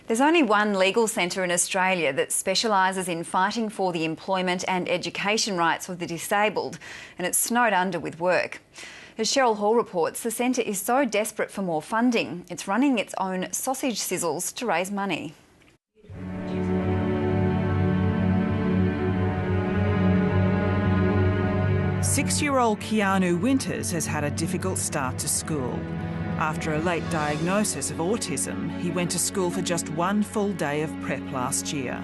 There's only one legal centre in Australia that specialises in fighting for the employment and education rights of the disabled, and it's snowed under with work. As Cheryl Hall reports, the centre is so desperate for more funding, it's running its own sausage sizzles to raise money. Six-year-old Keanu Winters has had a difficult start to school. After a late diagnosis of autism, he went to school for just one full day of prep last year.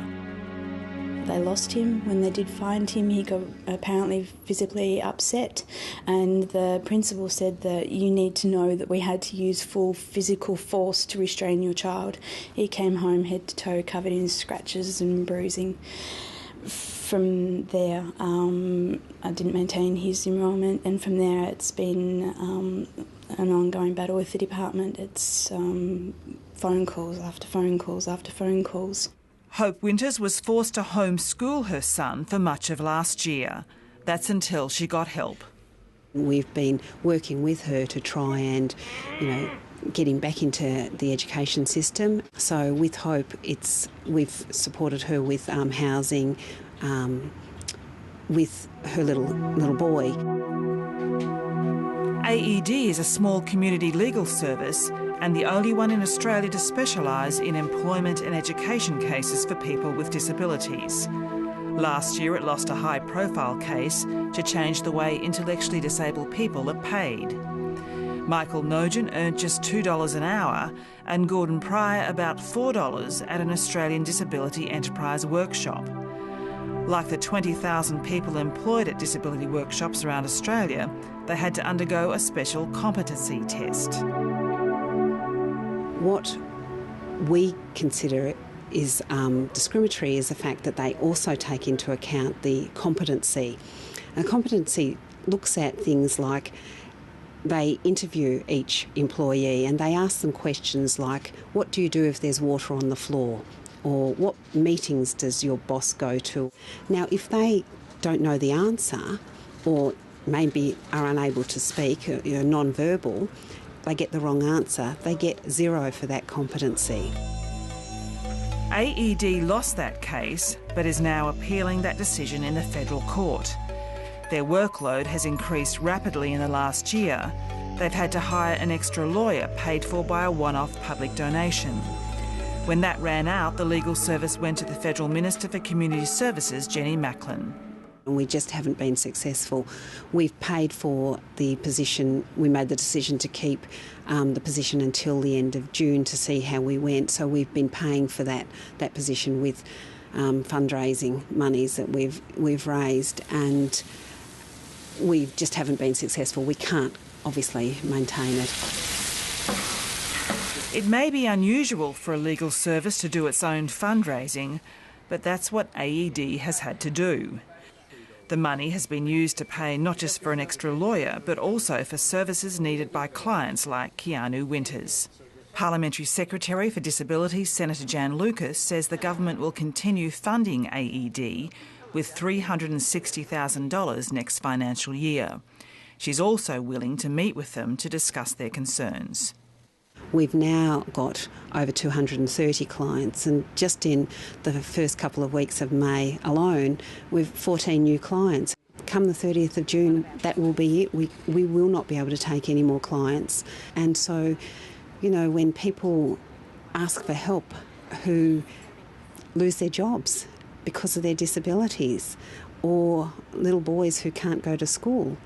They lost him. When they did find him, he got apparently visibly upset, and the principal said that you need to know that we had to use full physical force to restrain your child. He came home head to toe covered in scratches and bruising. From there, I didn't maintain his enrolment, and from there it's been an ongoing battle with the department. It's phone calls after phone calls after phone calls. Hope Winters was forced to homeschool her son for much of last year. That's until she got help. We've been working with her to try and, get him back into the education system. So with Hope, we've supported her with housing, with her little boy. AED is a small community legal service and the only one in Australia to specialise in employment and education cases for people with disabilities. Last year it lost a high-profile case to change the way intellectually disabled people are paid. Michael Nogent earned just $2 an hour and Gordon Pryor about $4 at an Australian Disability Enterprise workshop. Like the 20,000 people employed at disability workshops around Australia, they had to undergo a special competency test. What we consider is discriminatory is the fact that they also take into account the competency. And competency looks at things like they interview each employee and they ask them questions like, what do you do if there's water on the floor? Or what meetings does your boss go to? Now, if they don't know the answer or maybe are unable to speak, non-verbal, they get the wrong answer, they get 0 for that competency. AED lost that case but is now appealing that decision in the federal court. Their workload has increased rapidly in the last year. They've had to hire an extra lawyer paid for by a one-off public donation. When that ran out, the legal service went to the Federal Minister for Community Services, Jenny Macklin. We just haven't been successful. We've paid for the position. We made the decision to keep the position until the end of June to see how we went. So we've been paying for that position with fundraising monies that we've raised, and we just haven't been successful. We can't obviously maintain it. It may be unusual for a legal service to do its own fundraising, but that's what AED has had to do. The money has been used to pay not just for an extra lawyer, but also for services needed by clients like Keanu Winters. Parliamentary Secretary for Disabilities, Senator Jan Lucas, says the government will continue funding AED with $360,000 next financial year. She's also willing to meet with them to discuss their concerns. We've now got over 230 clients, and just in the first couple of weeks of May alone, we've 14 new clients. Come the 30th of June, that will be it. We will not be able to take any more clients. And so, when people ask for help who lose their jobs because of their disabilities, or little boys who can't go to school,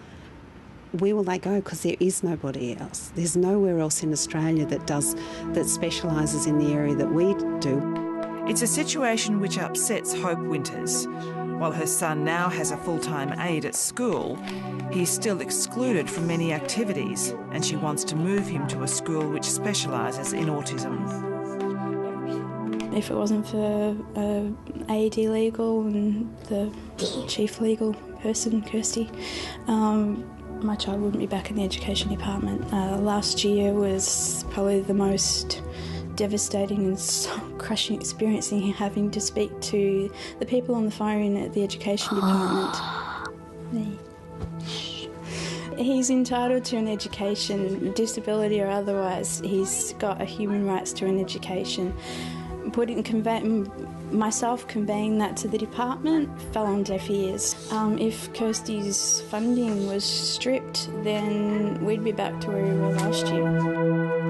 where will they go? Because there is nobody else. There's nowhere else in Australia that specialises in the area that we do. It's a situation which upsets Hope Winters. While her son now has a full-time aide at school, he's still excluded from many activities, and she wants to move him to a school which specialises in autism. If it wasn't for AED Legal and the chief legal person, Kirsty, my child wouldn't be back in the education department. Last year was probably the most devastating and soul-crushing experience, having to speak to the people on the phone at the education department. He's entitled to an education, disability or otherwise. He's got a human rights to an education. myself conveying that to the department fell on deaf ears. If Kirsty's funding was stripped, then we'd be back to where we were last year.